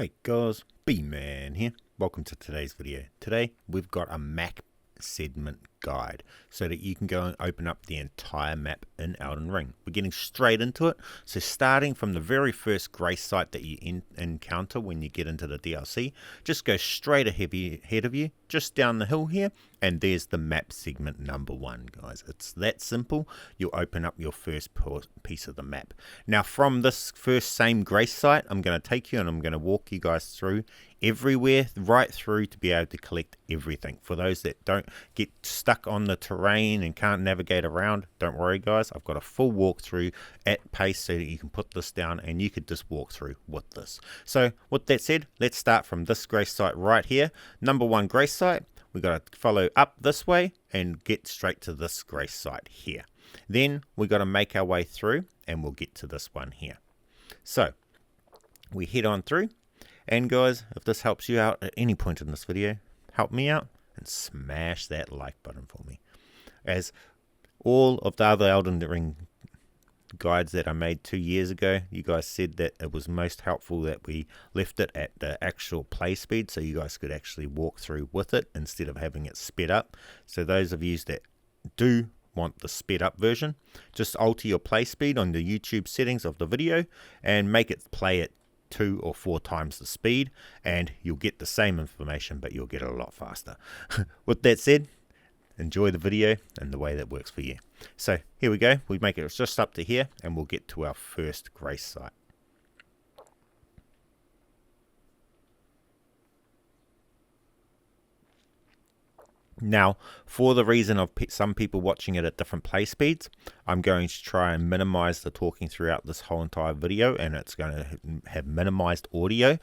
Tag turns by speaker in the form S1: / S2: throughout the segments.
S1: Hey guys, bman here. Welcome to today's video. Today we've got a map segment guide so that you can go and open up the entire map in Elden Ring. We're getting straight into it. So starting from the very first grace site that you encounter when you get into the DLC, just go straight ahead of you, just down the hill here, and there's the map segment number 1, guys. It's that simple. You'll open up your first piece of the map. Now from this first same grace site, I'm going to take you and I'm going to walk you guys through everywhere, right through, to be able to collect everything. For those that don't get stuck on the terrain and can't navigate around, don't worry guys, I've got a full walkthrough at pace so that you can put this down and you could just walk through with this. So with that said, let's start from this grace site right here, number 1 grace site. We got to follow up this way and get straight to this grace site here. Then we got to make our way through and we'll get to this one here. So we head on through. And guys, if this helps you out at any point in this video, help me out and smash that like button for me. As all of the other Elden Ring guides that I made 2 years ago, you guys said that it was most helpful that we left it at the actual play speed so you guys could actually walk through with it instead of having it sped up. So those of you that do want the sped up version, just alter your play speed on the YouTube settings of the video and make it play at 2 or 4 times the speed, and you'll get the same information, but you'll get it a lot faster. With that said, enjoy the video and the way that works for you. So here we go. We make it just up to here and we'll get to our first grace site. Now, for the reason of some people watching it at different play speeds, I'm going to try and minimize the talking throughout this whole entire video, and it's going to have minimized audio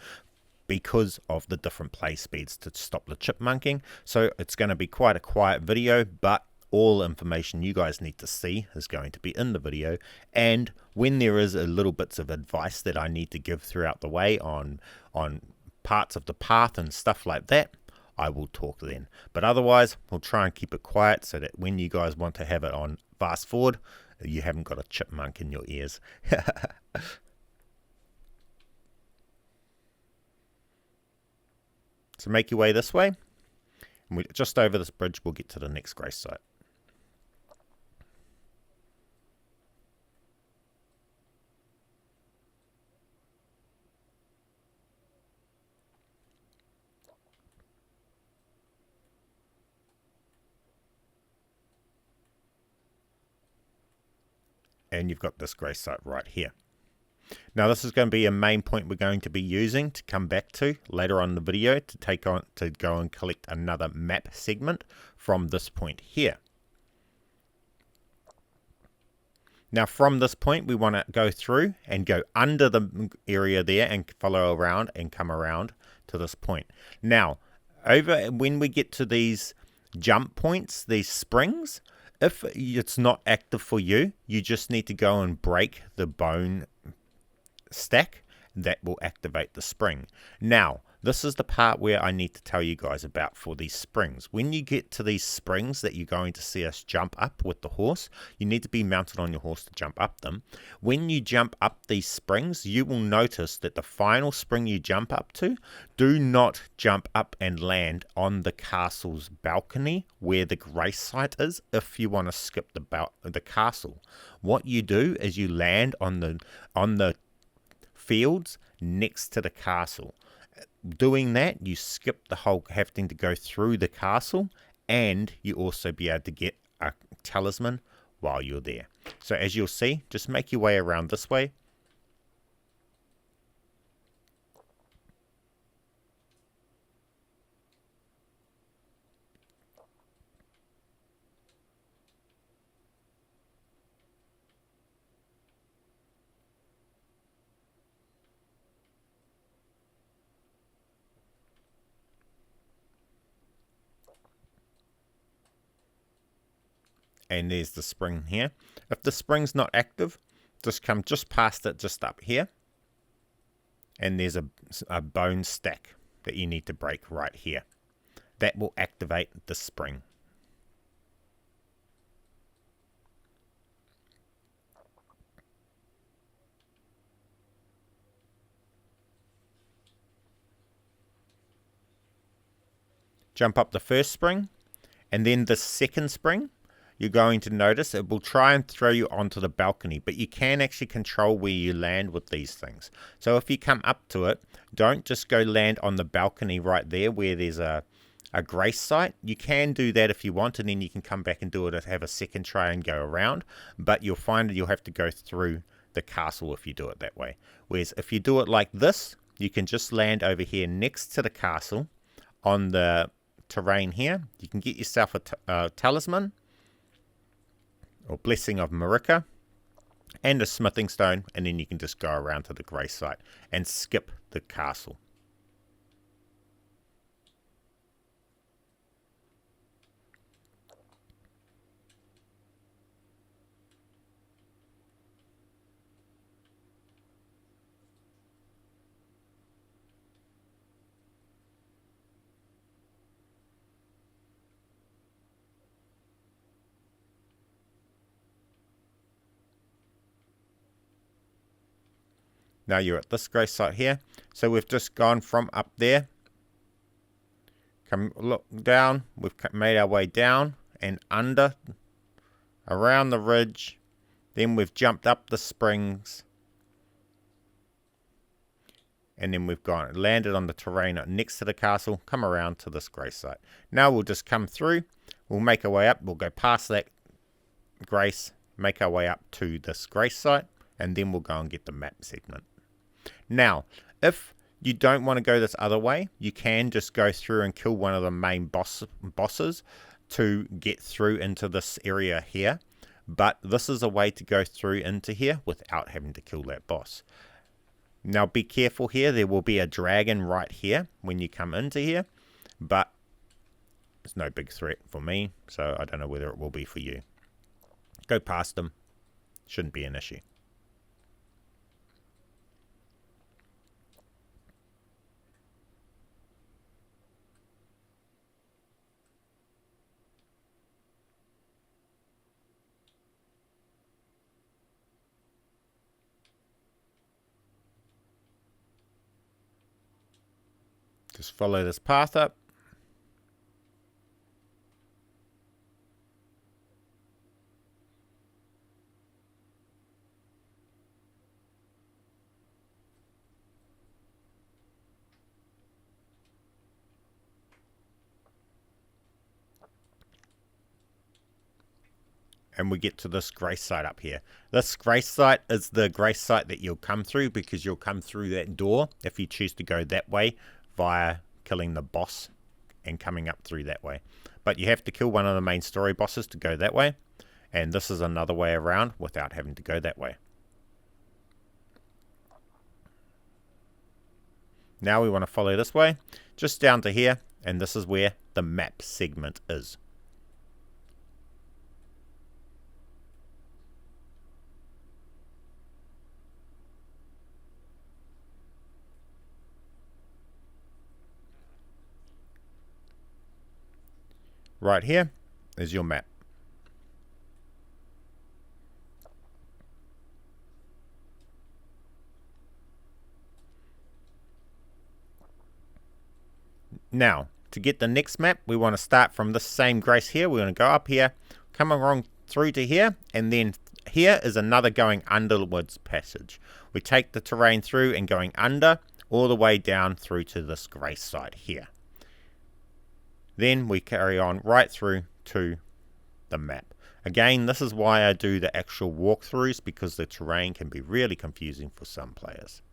S1: because of the different play speeds to stop the chipmunking. So it's going to be quite a quiet video, but all information you guys need to see is going to be in the video. And when there is a little bits of advice that I need to give throughout the way on parts of the path and stuff like that, I will talk then. But otherwise, we'll try and keep it quiet so that when you guys want to have it on fast forward, you haven't got a chipmunk in your ears. So make your way this way. And just over this bridge, we'll get to the next grace site. And you've got this grace site right here. Now this is going to be a main point we're going to be using to come back to later on in the video to go and collect another map segment from this point here. Now from this point we want to go through and go under the area there and follow around and come around to this point. Now when we get to these jump points, these springs, if it's not active for you, you just need to go and break the bone stack. That will activate the spring. Now, this is the part where I need to tell you guys about for these springs. When you get to these springs that you're going to see us jump up with the horse, you need to be mounted on your horse to jump up them. When you jump up these springs, you will notice that the final spring you jump up to, do not jump up and land on the castle's balcony where the grace site is if you want to skip the castle. What you do is you land on the fields next to the castle. Doing that, you skip the whole having to go through the castle, and you also be able to get a talisman while you're there. So as you'll see, just make your way around this way. And there's the spring here. If the spring's not active, just come just past it, just up here. And there's a bone stack that you need to break right here. That will activate the spring. jump up the first spring, and then the second spring, you're going to notice it will try and throw you onto the balcony, but you can actually control where you land with these things. So if you come up to it, don't just go land on the balcony right there where there's a grace site. You can do that if you want, and then you can come back and do it and have a second try and go around, but you'll find that you'll have to go through the castle if you do it that way. Whereas if you do it like this, you can just land over here next to the castle on the terrain here. You can get yourself a talisman or blessing of Marika and a smithing stone, and then you can just go around to the grace site and skip the castle. Now you're at this grace site here. So we've just gone from up there. Come look down. We've made our way down and under. Around the ridge. Then we've jumped up the springs. And then we've landed on the terrain next to the castle. Come around to this grace site. Now we'll just come through. We'll make our way up. We'll go past that grace. Make our way up to this grace site. And then we'll go and get the map segment. Now, if you don't want to go this other way, you can just go through and kill one of the main bosses to get through into this area here. But this is a way to go through into here without having to kill that boss. Now be careful here. There will be a dragon right here when you come into here. But it's no big threat for me, so I don't know whether it will be for you. Go past them. Shouldn't be an issue. Just follow this path up. And we get to this grace site up here. This grace site is the grace site that you'll come through, because you'll come through that door if you choose to go that way via killing the boss and coming up through that way. But you have to kill one of the main story bosses to go that way. And this is another way around without having to go that way. Now we want to follow this way, just down to here, and this is where the map segment is. Right here is your map. Now, to get the next map, we want to start from this same grace here. We're going to go up here, come along through to here, and then here is another going underwards passage. We take the terrain through and going under all the way down through to this grace site here. Then we carry on right through to the map. Again, this is why I do the actual walkthroughs, because the terrain can be really confusing for some players.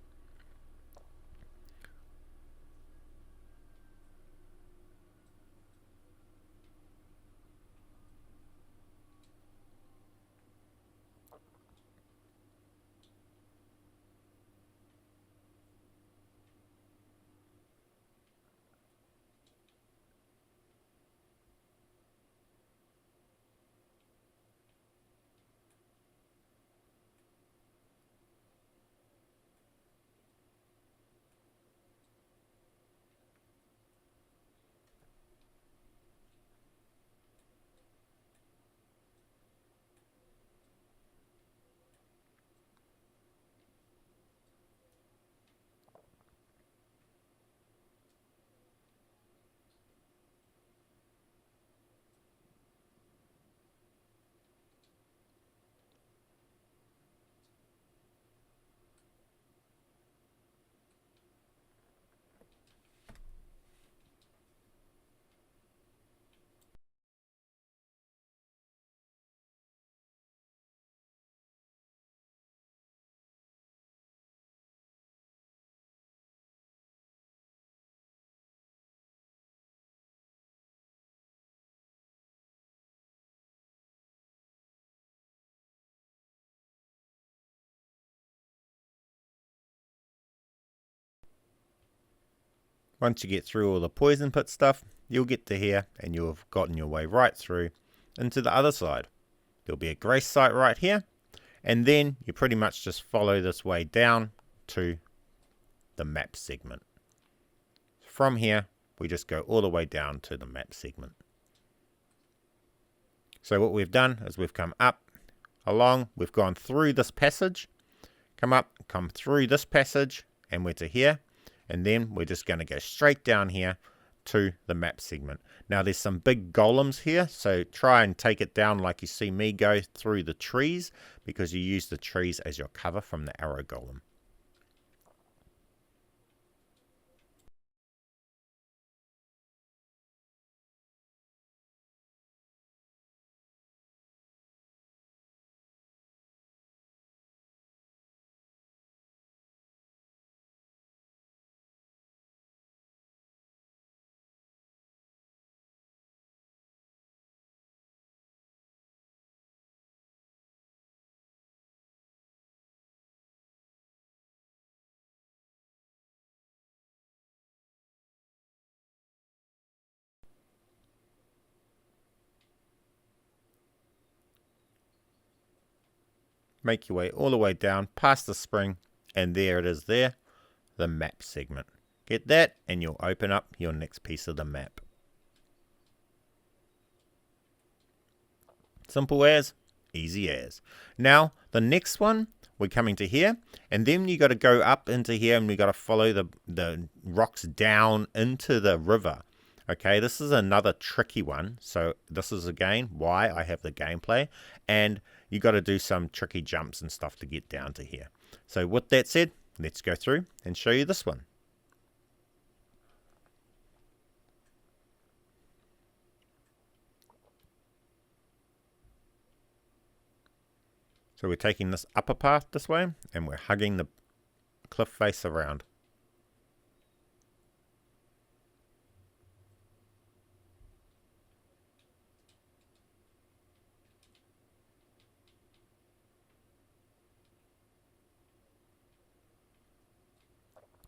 S1: Once you get through all the poison pit stuff, you'll get to here and you'll have gotten your way right through into the other side. There'll be a grace site right here, and then you pretty much just follow this way down to the map segment. From here, we just go all the way down to the map segment. So what we've done is we've come up, along, we've gone through this passage, come through this passage, and we're to here, and then we're just going to go straight down here to the map segment. Now there's some big golems here, so try and take it down like you see me go through the trees, because you use the trees as your cover from the arrow golem. Make your way all the way down past the spring, and there it is there, the map segment. Get that and you'll open up your next piece of the map. Simple as, easy as. Now the next one, we're coming to here, and then you got to go up into here, and we got to follow the rocks down into the river. Okay, this is another tricky one. So this is again why I have the gameplay, and you got to do some tricky jumps and stuff to get down to here. So with that said, let's go through and show you this one. So we're taking this upper path this way, and we're hugging the cliff face around.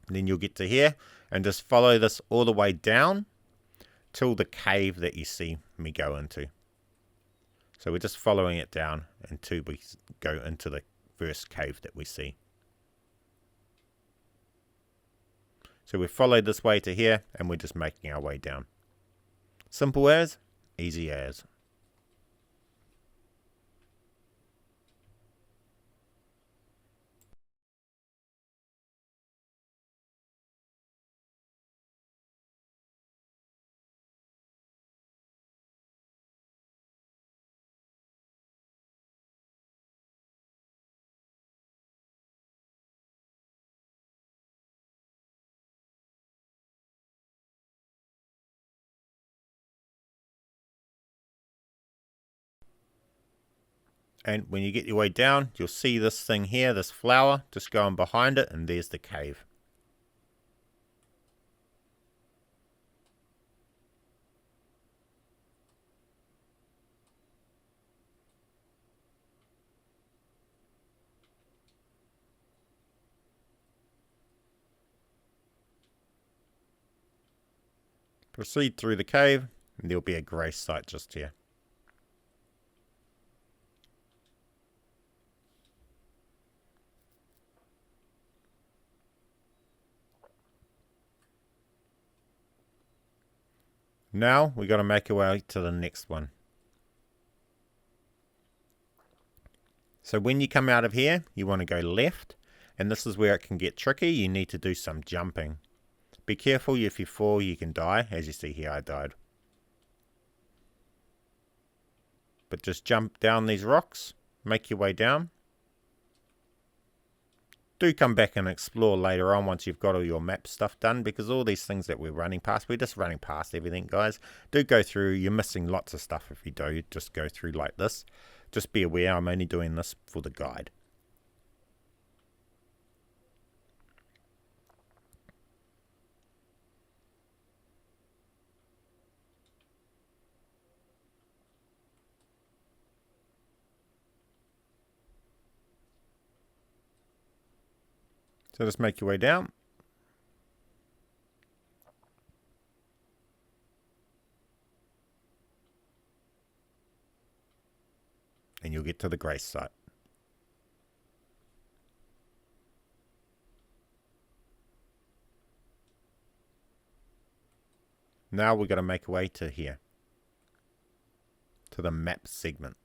S1: And then you'll get to here and just follow this all the way down till the cave that you see me go into. So we're just following it down until we go into the first cave that we see. So we've followed this way to here, and we're just making our way down. Simple as, easy as. And when you get your way down, you'll see this thing here, this flower, just going behind it, and there's the cave. Proceed through the cave, and there'll be a grace site just here. Now we got to make our way to the next one. So when you come out of here, you want to go left, and this is where it can get tricky. You need to do some jumping. Be careful, if you fall you can die. As you see here, I died. But just jump down these rocks, make your way down. Do come back and explore later on once you've got all your map stuff done, because all these things that we're running past, we're just running past everything, guys. Do go through. You're missing lots of stuff if you do just go through like this. Just be aware, I'm only doing this for the guide. So just make your way down. and you'll get to the grace site. Now we're going to make our way to here, to the map segment.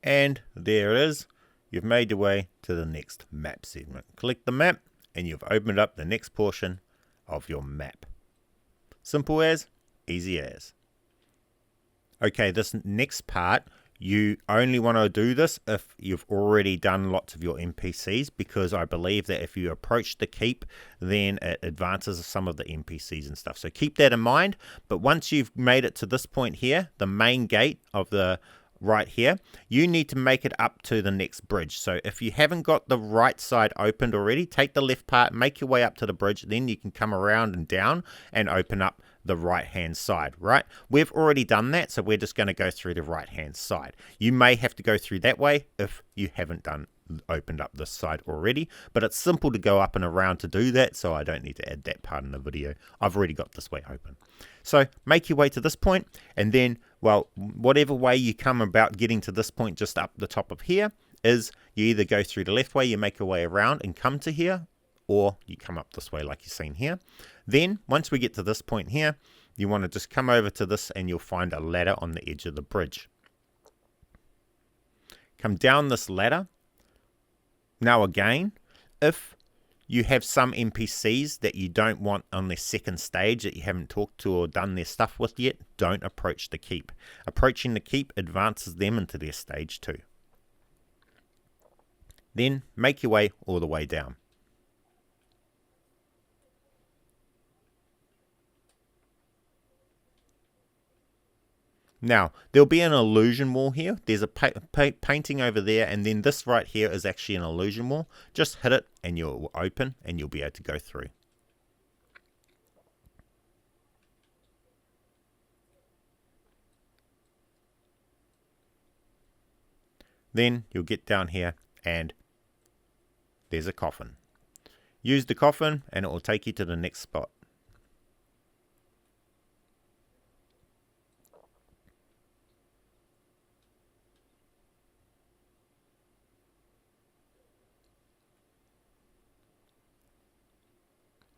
S1: And there it is. You've made your way to the next map segment. Click the map and you've opened up the next portion of your map. Simple as, easy as. Okay, this next part, you only want to do this if you've already done lots of your NPCs, because I believe that if you approach the keep, then it advances some of the NPCs and stuff. So keep that in mind. But once you've made it to this point here, the main gate of the right here, you need to make it up to the next bridge. So if you haven't got the right side opened already, take the left part, make your way up to the bridge, then you can come around and down and open up the right hand side, right? We've already done that, so we're just going to go through the right hand side. You may have to go through that way if you haven't opened up this side already, but it's simple to go up and around to do that, so I don't need to add that part in the video. I've already got this way open. So make your way to this point, and then, well, whatever way you come about getting to this point just up the top of here is you either go through the left way, you make your way around and come to here, or you come up this way like you've seen here. Then once we get to this point here, you want to just come over to this and you'll find a ladder on the edge of the bridge. Come down this ladder. Now again, if you have some NPCs that you don't want on their second stage that you haven't talked to or done their stuff with yet, don't approach the keep. Approaching the keep advances them into their stage 2. Then make your way all the way down. Now, there'll be an illusion wall here. There's a painting over there, and then this right here is actually an illusion wall. Just hit it, and you'll open, and you'll be able to go through. Then you'll get down here, and there's a coffin. Use the coffin, and it will take you to the next spot.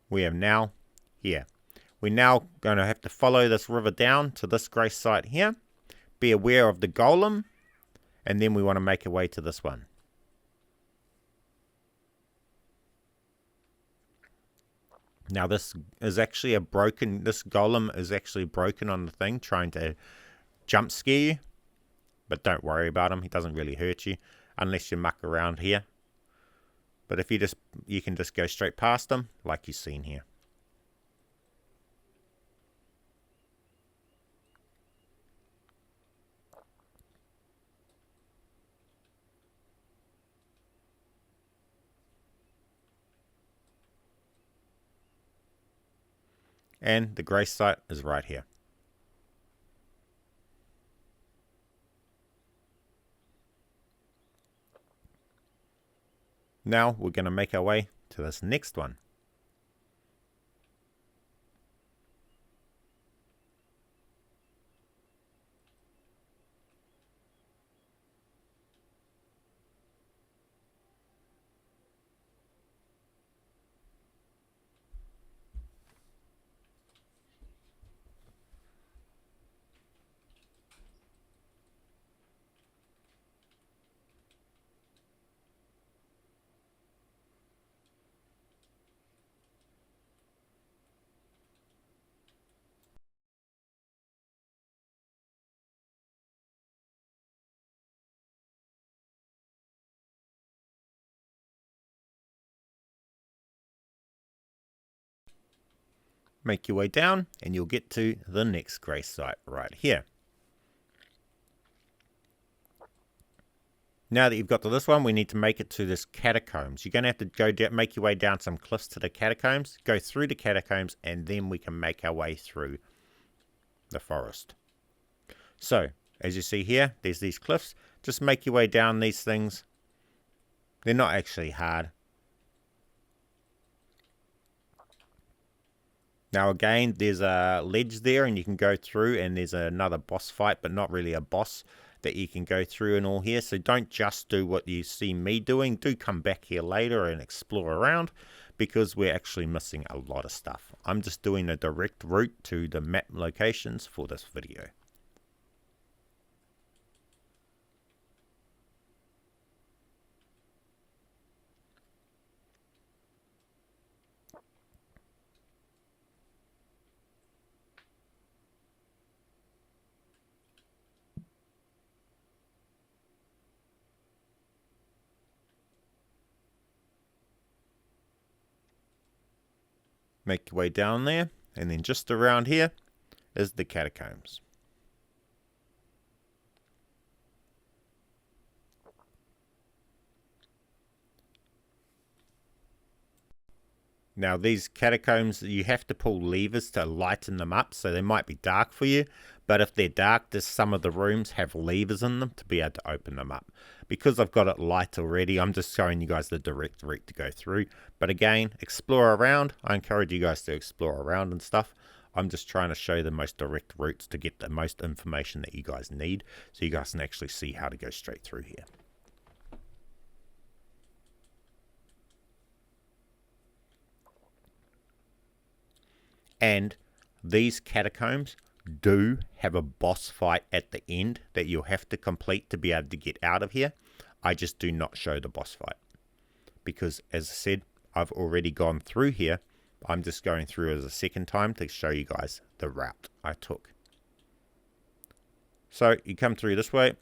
S1: We are now here. We're now going to have to follow this river down to this grace site here. Be aware of the golem, and then we want to make our way to this one. Now this is actually this golem is actually broken on the thing, trying to jump scare you. But don't worry about him, he doesn't really hurt you, unless you muck around here. But if you can just go straight past him, like you've seen here. And the grace site is right here. Now we're going to make our way to this next one. Make your way down and you'll get to the next grace site right here. Now that you've got to this one, we need to make it to this catacombs. You're going to have to go down, make your way down some cliffs to the catacombs, go through the catacombs, and then we can make our way through the forest. So, as you see here, there's these cliffs. Just make your way down these things. They're not actually hard. Now again, there's a ledge there and you can go through, and there's another boss fight, but not really a boss that you can go through and all here. So don't just do what you see me doing. Do come back here later and explore around, because we're actually missing a lot of stuff. I'm just doing a direct route to the map locations for this video. Make your way down there, and then just around here is the catacombs. Now these catacombs, you have to pull levers to lighten them up, so they might be dark for you, but if they're dark, some of the rooms have levers in them to be able to open them up. Because I've got it light already, I'm just showing you guys the direct route to go through. But again, explore around. I encourage you guys to explore around and stuff. I'm just trying to show the most direct routes to get the most information that you guys need, so you guys can actually see how to go straight through here. And these catacombs do have a boss fight at the end that you'll have to complete to be able to get out of here. I just do not show the boss fight, because as I said, I've already gone through here. I'm just going through as a second time to show you guys the route I took. So you come through this way.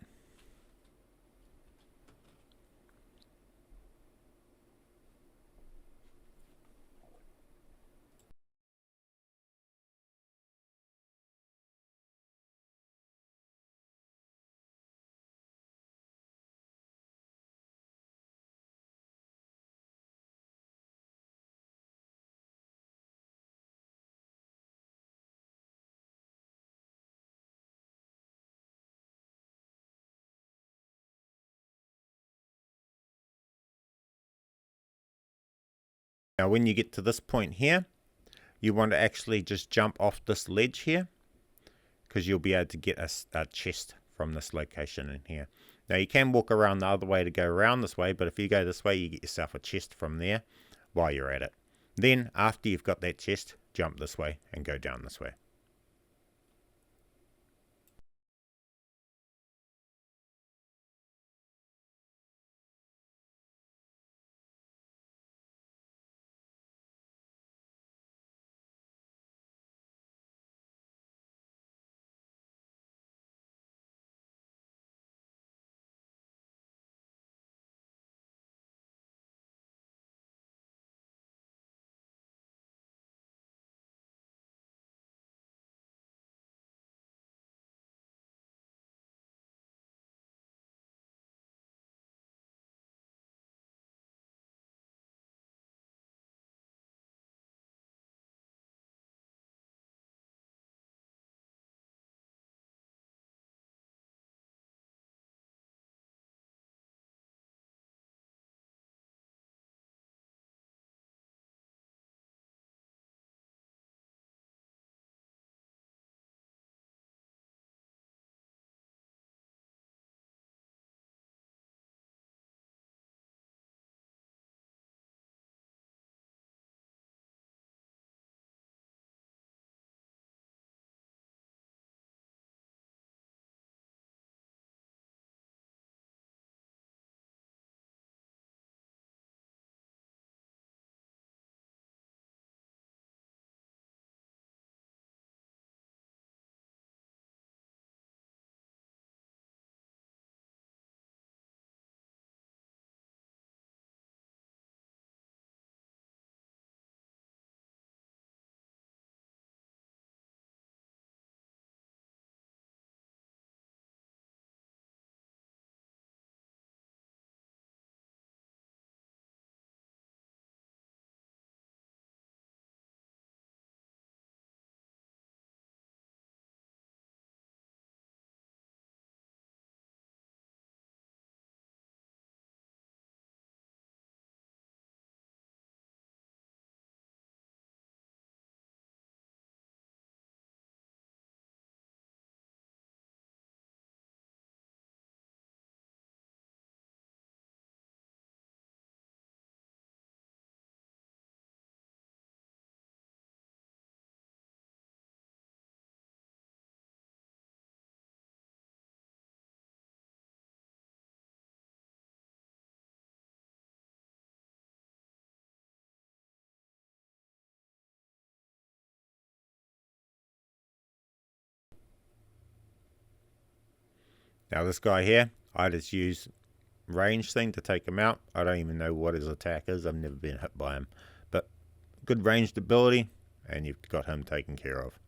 S1: Now when you get to this point here, you want to actually just jump off this ledge here, because you'll be able to get a chest from this location in here. Now you can walk around the other way to go around this way, but if you go this way, you get yourself a chest from there while you're at it. Then after you've got that chest, jump this way and go down this way. Now this guy here, I just use range thing to take him out. I don't even know what his attack is. I've never been hit by him. But good ranged ability, and you've got him taken care of.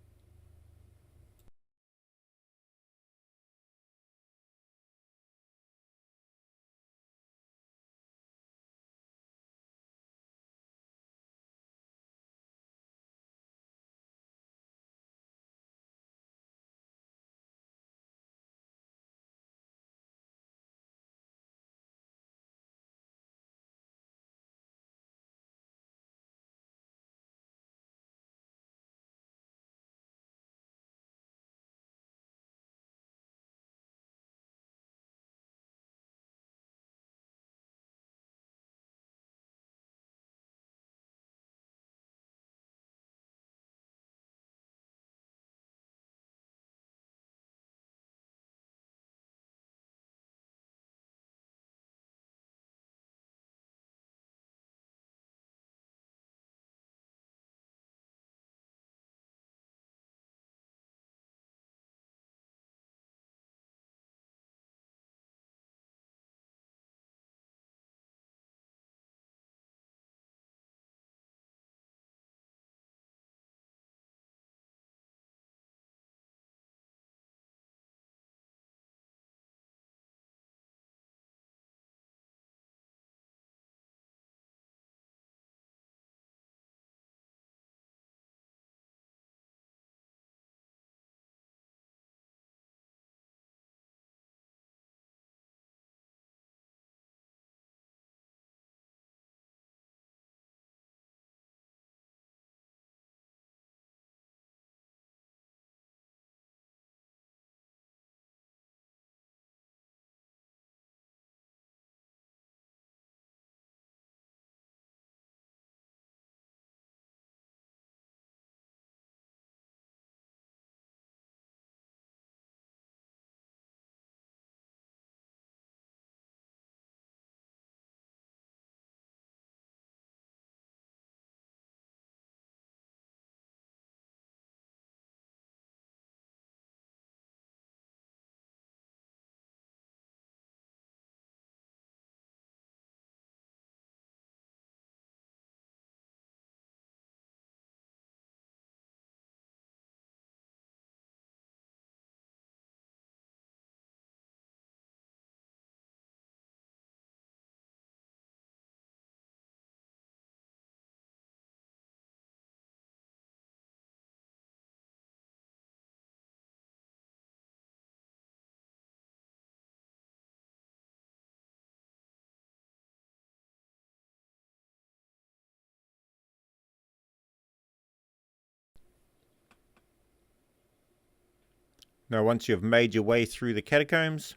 S1: Now once you've made your way through the catacombs,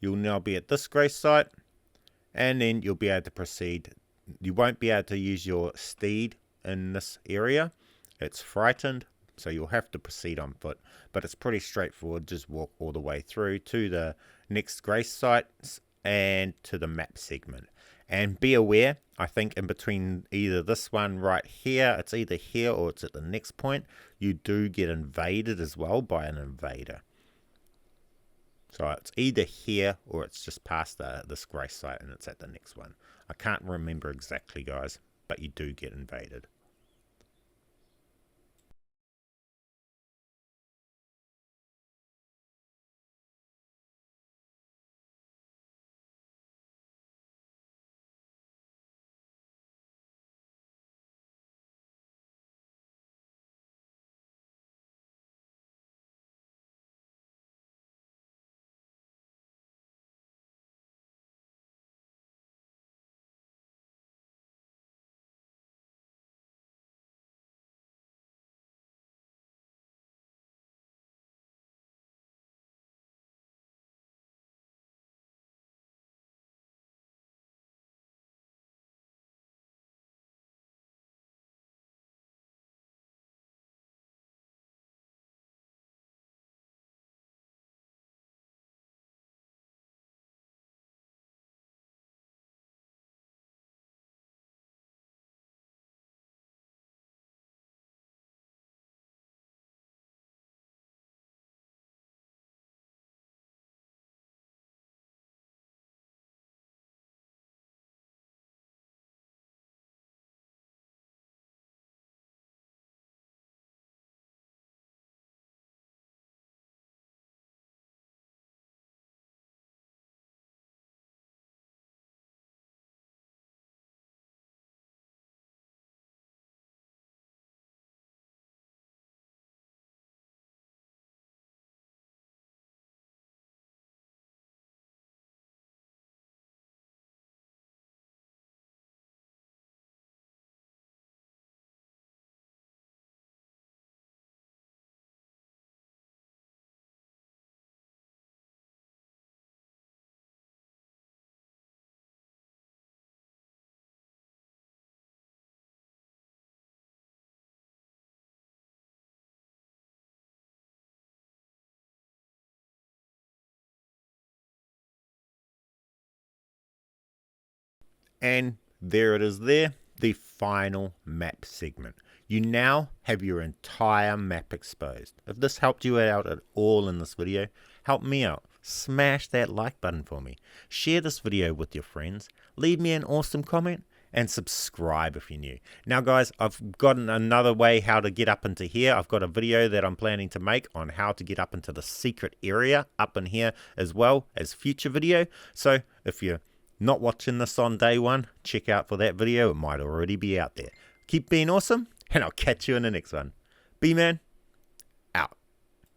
S1: you'll now be at this grace site, and then you'll be able to proceed. You won't be able to use your steed in this area. It's frightened, so you'll have to proceed on foot. But it's pretty straightforward. Just walk all the way through to the next grace sites and to the map segment. And be aware, I think in between either this one right here, it's either here or it's at the next point, you do get invaded as well by an invader. So it's either here or it's just past this grace site and it's at the next one. I can't remember exactly, guys, but you do get invaded. And there it is there, the final map segment. You now have your entire map exposed. If this helped you out at all in this video, help me out. Smash that like button for me. Share this video with your friends. Leave me an awesome comment. And subscribe if you're new. Now guys, I've got another way how to get up into here. I've got a video that I'm planning to make on how to get up into the secret area up in here, as well as future video. So if you're not watching this on day one, check out for that video. It might already be out there. Keep being awesome, and I'll catch you in the next one. bman.